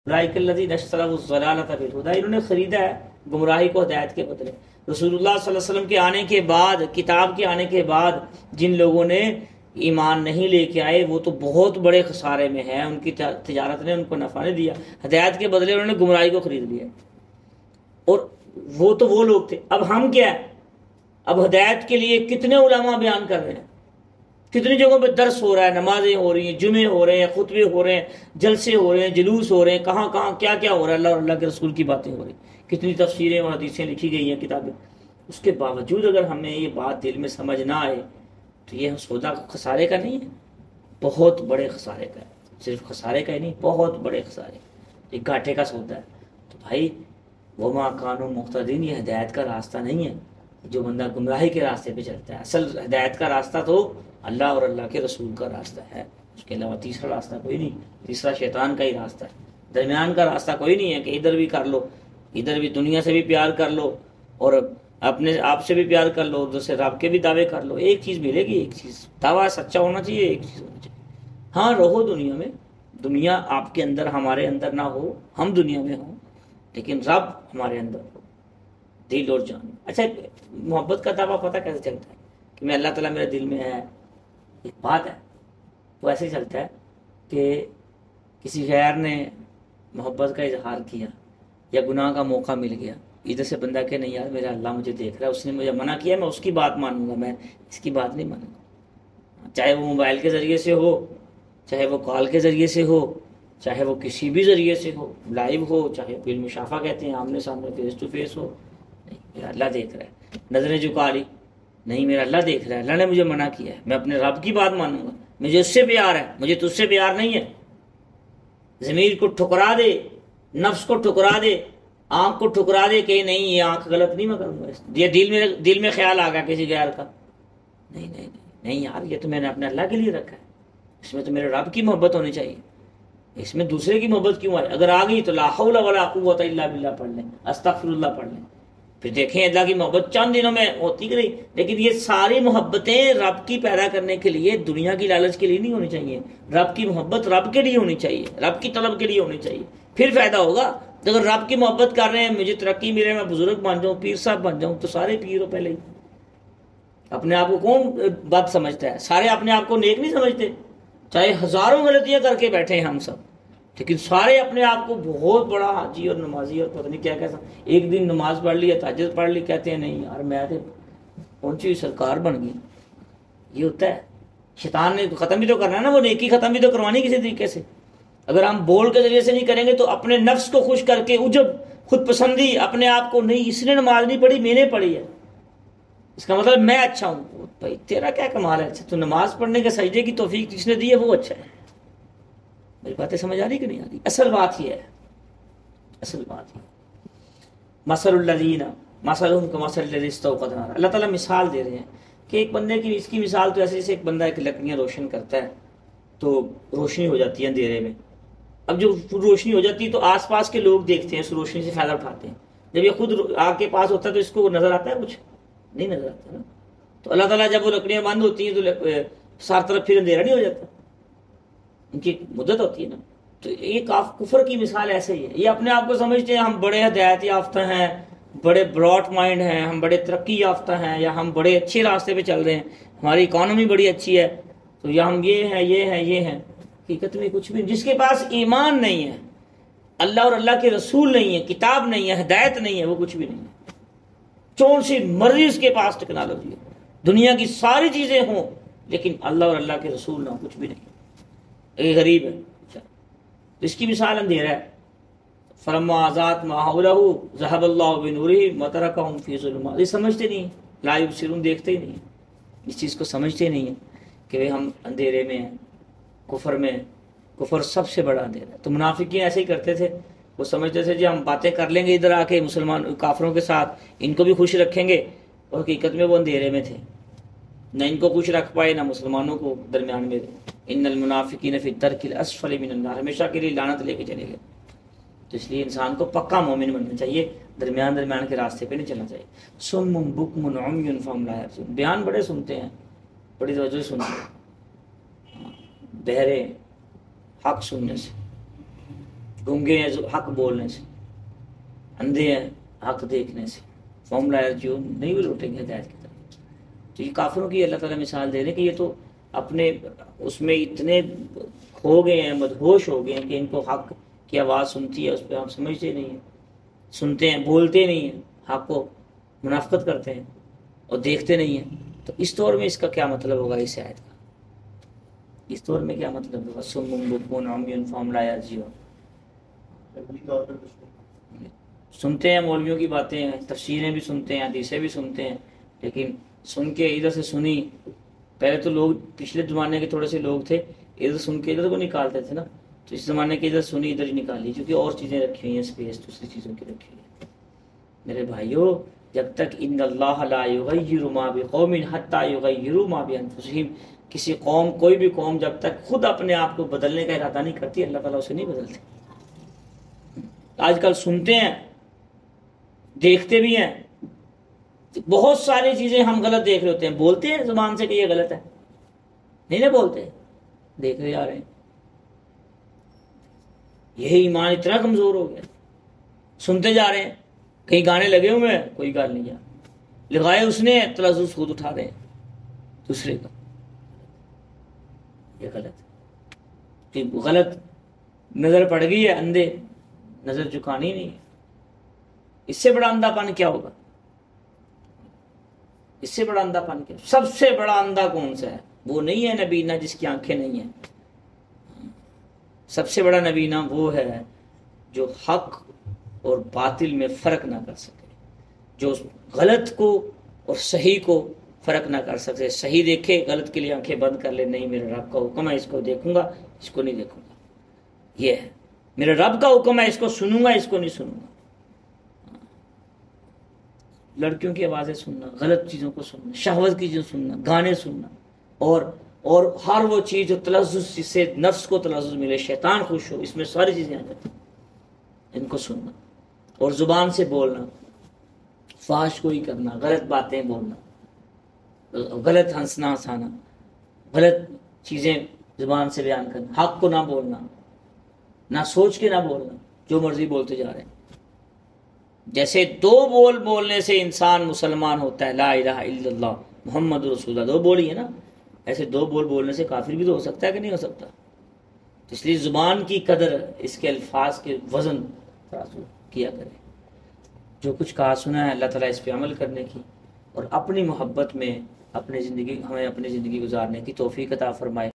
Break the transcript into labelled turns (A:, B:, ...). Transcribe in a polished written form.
A: اولئک الذین اشتروا الضلالۃ بالہدی، انہوں نے خریدا ہے گمراہی کو ہدایت کے بدلے۔ رسول اللہ صلی اللہ علیہ وسلم کے آنے کے بعد، کتاب کے آنے کے بعد جن لوگوں نے ایمان نہیں لے کے آئے وہ تو بہت بڑے خسارے میں ہیں، ان کی تجارت نے ان کو نفع نہیں دیا، ہدایت کے بدلے انہوں نے گمراہی کو خرید لیا۔ اور وہ تو وہ لوگ تھے، اب ہم کیا ہے؟ اب ہدایت کے لیے کتنے علماء بیان کر رہے ہیں، کتنی جگہوں پہ درس ہو رہا ہے، نمازیں ہو رہی ہیں، جمعے ہو رہے ہیں، خطبے ہو رہے ہیں، جلسے ہو رہے ہیں، جلوس ہو رہے ہیں، کہاں کہاں کیا کیا ہو رہا ہے، اللہ اور اللہ کے رسول کی باتیں ہو رہی ہیں، کتنی تفسیریں اور حدیثیں لکھی گئی ہیں، کتابیں۔ اس کے باوجود اگر ہمیں یہ بات دل میں سمجھ نہ آئے تو یہ سودا خسارے کا نہیں ہے، بہت بڑے خسارے کا ہے، صرف خسارے کا ہی نہیں، بہت بڑے خسارے، ایک گھاٹے کا سودا ہے۔ تو بھائی وما کانوا مہتدین، یہ ہدایت کا راستہ نہیں ہے، جو بندہ گمراہی کے راستے پہ چلتا ہے۔ اصل ہدایت کا راستہ تو اللہ اور اللہ کے رسول کا راستہ ہے، اس کے علاوہ تیسرا راستہ کوئی نہیں، تیسرا شیطان کا ہی راستہ ہے، درمیان کا راستہ کوئی نہیں ہے کہ ادھر بھی کر لو، ادھر بھی دنیا سے بھی پیار کر لو اور اپنے آپ سے بھی پیار کر لو، ادھر سے رب کے بھی دعوے کر لو، ایک چیز ملے گی، ایک چیز دعویٰ سچا ہونا چاہیے، ایک چیز ہونی چاہیے۔ ہاں رہو دنیا میں، دنیا آپ کے اندر ہمارے اندر نہ ہو، ہم دنیا میں ہوں لیکن رب ہمارے اندر ہو، دل اور جان۔ اچھا محبت کا دعویٰ پتہ کیسے چلتا ہے کہ میں اللہ تعالیٰ میرے دل میں ہے؟ ایک بات ہے، وہ ایسے چلتا ہے کہ کسی غیر نے محبت کا اظہار کیا یا گناہ کا موقع مل گیا، ادھر سے بندہ کہ نہیں یار میرا اللہ مجھے دیکھ رہا ہے، اس نے مجھے منع کیا، میں اس کی بات مانوں گا، میں اس کی بات نہیں مانوں گا، چاہے وہ موبائل کے ذریعے سے ہو، چاہے وہ کال کے ذریعے سے ہو، چاہے وہ کسی بھی ذریعے سے ہو، لائیو ہو، چاہے بالمشافہ کہتے ہیں آمنے سامنے فیس ٹو فیس ہو، نہیں میرا اللہ دیکھ رہا ہے۔ نظریں جھکا لی، نہیں میرا اللہ دیکھ رہا ہے، اللہ نے مجھے منع کیا ہے، میں اپنے رب کی بات مانوں گا، مجھے اس سے پیار ہے، مجھے تجھ سے پیار نہیں ہے۔ ضمیر کو ٹھکرا دے، نفس کو ٹھکرا دے، آنکھ کو ٹھکرا دے کہ نہیں یہ آنکھ غلط نہیں میں کروں گا، یہ دل میں خیال آ گیا کسی غیر کا، نہیں نہیں نہیں نہیں یار یہ تو میں نے اپنے اللہ کے لیے رکھا ہے، اس میں تو میرے رب کی محبت ہونی چاہیے، اس میں دوسرے کی محبت کیوں آئے؟ اگر آ گئی تو لا حول ولا قوت الا باللہ پڑھ لیں، استغفر اللہ پڑھ لیں، پھر دیکھیں اللہ کی محبت چند دنوں میں ہوتی کہ نہیں۔ لیکن یہ ساری محبتیں رب کی پیدا کرنے کے لیے، دنیا کی لالچ کے لیے نہیں ہونی چاہیے، رب کی محبت رب کے لیے ہونی چاہیے، رب کی طلب کے لیے ہونی چاہیے، پھر فائدہ ہوگا۔ اگر رب کی محبت کر رہے ہیں، مجھے ترقی ملے، میں بزرگ بن جاؤں، پیر صاحب بن جاؤں، تو سارے پیر ہو پہلے ہی۔ اپنے آپ کو کون بد سمجھتا ہے؟ سارے اپنے آپ کو نیک نہیں سمجھتے، چاہے ہزاروں غلطیاں کر کے بیٹھے ہیں ہم سب، لیکن سارے اپنے آپ کو بہت بڑا حاجی اور نمازی اور پتہ نہیں کیا کیسا، ایک دن نماز پڑھ لی یا تہجد پڑھ لی، کہتے ہیں نہیں یار میں تو پہنچی ہوئی سرکار بن گئی۔ یہ ہوتا ہے، شیطان نے ختم بھی تو کرنا ہے نا، وہ نیکی ختم بھی تو کروانی کسی طریقے سے۔ اگر ہم بول کے ذریعے سے نہیں کریں گے تو اپنے نفس کو خوش کر کے عجب، خود پسندی، اپنے آپ کو نہیں اس نے نماز نہیں پڑھی میں نے پڑھی ہے، اس کا مطلب میں اچھا ہوں۔ بھائی تیرا کیا کمال ہے؟ اچھا تو نماز پڑھنے کے سجدے کی توفیق جس نے دی ہے وہ اچھا ہے۔ میری باتیں سمجھ آ رہی کہ نہیں آ رہی؟ اصل بات یہ ہے، اصل بات یہ مثل الذین مثلهم کمثل الذی استوقد نارا، اللہ تعالیٰ مثال دے رہے ہیں کہ ایک بندے کی، اس کی مثال تو ایسے جیسے ایک بندہ ایک لکڑیاں روشن کرتا ہے تو روشنی ہو جاتی ہے اندھیرے میں۔ اب جو روشنی ہو جاتی ہے تو آس پاس کے لوگ دیکھتے ہیں، اس روشنی سے فائدہ اٹھاتے ہیں۔ جب یہ خود آگ کے پاس ہوتا ہے تو اس کو نظر آتا ہے؟ کچھ نہیں نظر آتا نا۔ تو اللہ تعالیٰ جب وہ لکڑیاں بند ہوتی ہیں تو ساری طرف پھر اندھیرا نہیں ہو جاتا، ان کی مدت ہوتی ہے نا۔ تو یہ کفر کی مثال ایسے ہی ہے، یہ اپنے آپ کو سمجھتے ہیں ہم بڑے ہدایت یافتہ ہیں، بڑے براڈ مائنڈ ہیں، ہم بڑے ترقی یافتہ ہیں، یا ہم بڑے اچھے راستے پہ چل رہے ہیں، ہماری اکانومی بڑی اچھی ہے، تو یا ہم یہ ہیں یہ ہیں یہ ہیں۔ حقیقت میں کچھ بھی، جس کے پاس ایمان نہیں ہے، اللہ اور اللہ کے رسول نہیں ہے، کتاب نہیں ہے، ہدایت نہیں ہے، وہ کچھ بھی نہیں ہے۔ چون سی مرضی اس کے پاس ٹیکنالوجی ہے، دنیا کی ساری چیزیں ہوں، لیکن اللہ اور اللہ کے رسول نہ ہو، کچھ بھی نہیں، ایک غریب ہے۔ تو اس کی مثال اندھیرا ہے، فلما ازاغت ما حولہ ذهب اللہ بنورہم وترکہم فی ظلمات۔ یہ سمجھتے نہیں، لا یبصرون، دیکھتے ہی نہیں، اس چیز کو سمجھتے نہیں ہیں کہ ہم اندھیرے میں ہیں، کفر میں۔ کفر سب سے بڑا اندھیرا ہے۔ تو منافقین ایسے ہی کرتے تھے، وہ سمجھتے تھے جی ہم باتیں کر لیں گے ادھر آ کے مسلمان کافروں کے ساتھ، ان کو بھی خوش رکھیں گے، اور حقیقت میں وہ اندھیرے میں تھے، نہ ان کو خوش رکھ پائے نہ مسلمانوں کو درمیان میں۔ ان المنافقین فی الدرک الاسفل من النار، ہمیشہ کے لیے لعنت لے کے چلے گئے۔ تو اس لیے انسان کو پکا مومن بننا چاہیے، درمیان کے راستے پہ نہیں چلنا چاہیے۔ صم بکم عمی فہم لا یبصرون، بیان بڑے سنتے ہیں، بڑی توجہ سے سنتے ہیں، بہرے حق سننے سے، گونگے ہیں حق بولنے سے، اندھے ہیں حق دیکھنے سے، فارمولا جو نہیں بھی لوٹیں گے ہدایت کی طرف۔ تو یہ کافروں کی اللہ تعالیٰ مثال دے رہے ہیں کہ یہ تو اپنے اس میں اتنے کھو گئے ہیں، مدہوش ہو گئے ہیں کہ ان کو حق کی آواز سنتی ہے اس پہ ہم سمجھتے نہیں ہیں، سنتے ہیں بولتے نہیں ہیں، حق کو منافقت کرتے ہیں اور دیکھتے نہیں ہیں۔ تو اس دور میں اس کا کیا مطلب ہوگا اس آیت کا؟ اس دور میں کیا مطلب ہوگا؟ صم بکم عمی فہم لا یعقلون۔ سنتے ہیں مولویوں کی باتیں ہیں، تفسیریں بھی سنتے ہیں، حدیثیں بھی سنتے ہیں، لیکن سن کے ادھر سے سنی، پہلے تو لوگ پچھلے زمانے کے تھوڑے سے لوگ تھے ادھر سن کے ادھر کو نکالتے تھے نا، تو اس زمانے کے ادھر سنی ادھر ہی نکالی، کیونکہ اور چیزیں رکھی ہوئی ہیں، اسپیس دوسری چیزوں کی رکھی ہوئی ہے۔ میرے بھائیو، جب تک ان اللہ لا یغیر ما بقوم حتی یغیروا ما بانفسہم، کسی قوم، کوئی بھی قوم جب تک خود اپنے آپ کو بدلنے کا ارادہ نہیں کرتی، اللہ تعالیٰ اسے نہیں بدلتے۔ آج کل سنتے ہیں، دیکھتے بھی ہیں، بہت ساری چیزیں ہم غلط دیکھ رہے ہوتے ہیں، بولتے ہیں زبان سے کہ یہ غلط ہے، نہیں نہ بولتے، دیکھ رہے جا رہے ہیں۔ یہی ایمان اتنا کمزور ہو گیا، سنتے جا رہے ہیں، کہیں گانے لگے ہوئے ہیں، کوئی گال نہیں جا لگائے اس نے، تلفظ خود اٹھا رہے ہیں دوسرے کا، یہ غلط ہے کہ غلط نظر پڑ گئی ہے، اندھے نظر چکانی نہیں ہے۔ اس سے بڑا اندھا پن کیا ہوگا؟ اس سے بڑا اندھا پن کیا؟ سب سے بڑا اندھا کون سا ہے؟ وہ نہیں ہے نبینا جس کی آنکھیں نہیں ہیں، سب سے بڑا نبینا وہ ہے جو حق اور باطل میں فرق نہ کر سکے، جو غلط کو اور صحیح کو فرق نہ کر سکے، صحیح دیکھے غلط کے لیے آنکھیں بند کر لے، نہیں میرے رب کا حکم ہے اس کو دیکھوں گا، اس کو نہیں دیکھوں گا، یہ ہے میرے رب کا حکم ہے، اس کو سنوں گا، اس کو نہیں سنوں گا۔ لڑکیوں کی آوازیں سننا، غلط چیزوں کو سننا، شہوت کی چیزیں سننا، گانے سننا، اور ہر وہ چیز جو تلذذ، جس سے نفس کو تلذذ ملے، شیطان خوش ہو، اس میں ساری چیزیں آ جاتی ہیں، ان کو سننا، اور زبان سے بولنا، فحش کوئی کرنا، غلط باتیں بولنا، غلط ہنسنا ہنسانا، غلط چیزیں زبان سے بیان کرنا، حق کو نہ بولنا، نہ سوچ کے نہ بولنا، جو مرضی بولتے جا رہے ہیں۔ جیسے دو بول بولنے سے انسان مسلمان ہوتا ہے، لا الہ الا اللہ محمد رسول اللہ، دو بول ہی ہے نا، ایسے دو بول بولنے سے کافر بھی تو ہو سکتا ہے کہ نہیں ہو سکتا؟ اس لیے زبان کی قدر، اس کے الفاظ کے وزن کیا کرے۔ جو کچھ کہا سنا ہے اللہ تعالیٰ اس پہ عمل کرنے کی اور اپنی محبت میں ہمیں اپنی زندگی گزارنے کی توفیق عطا فرمائے۔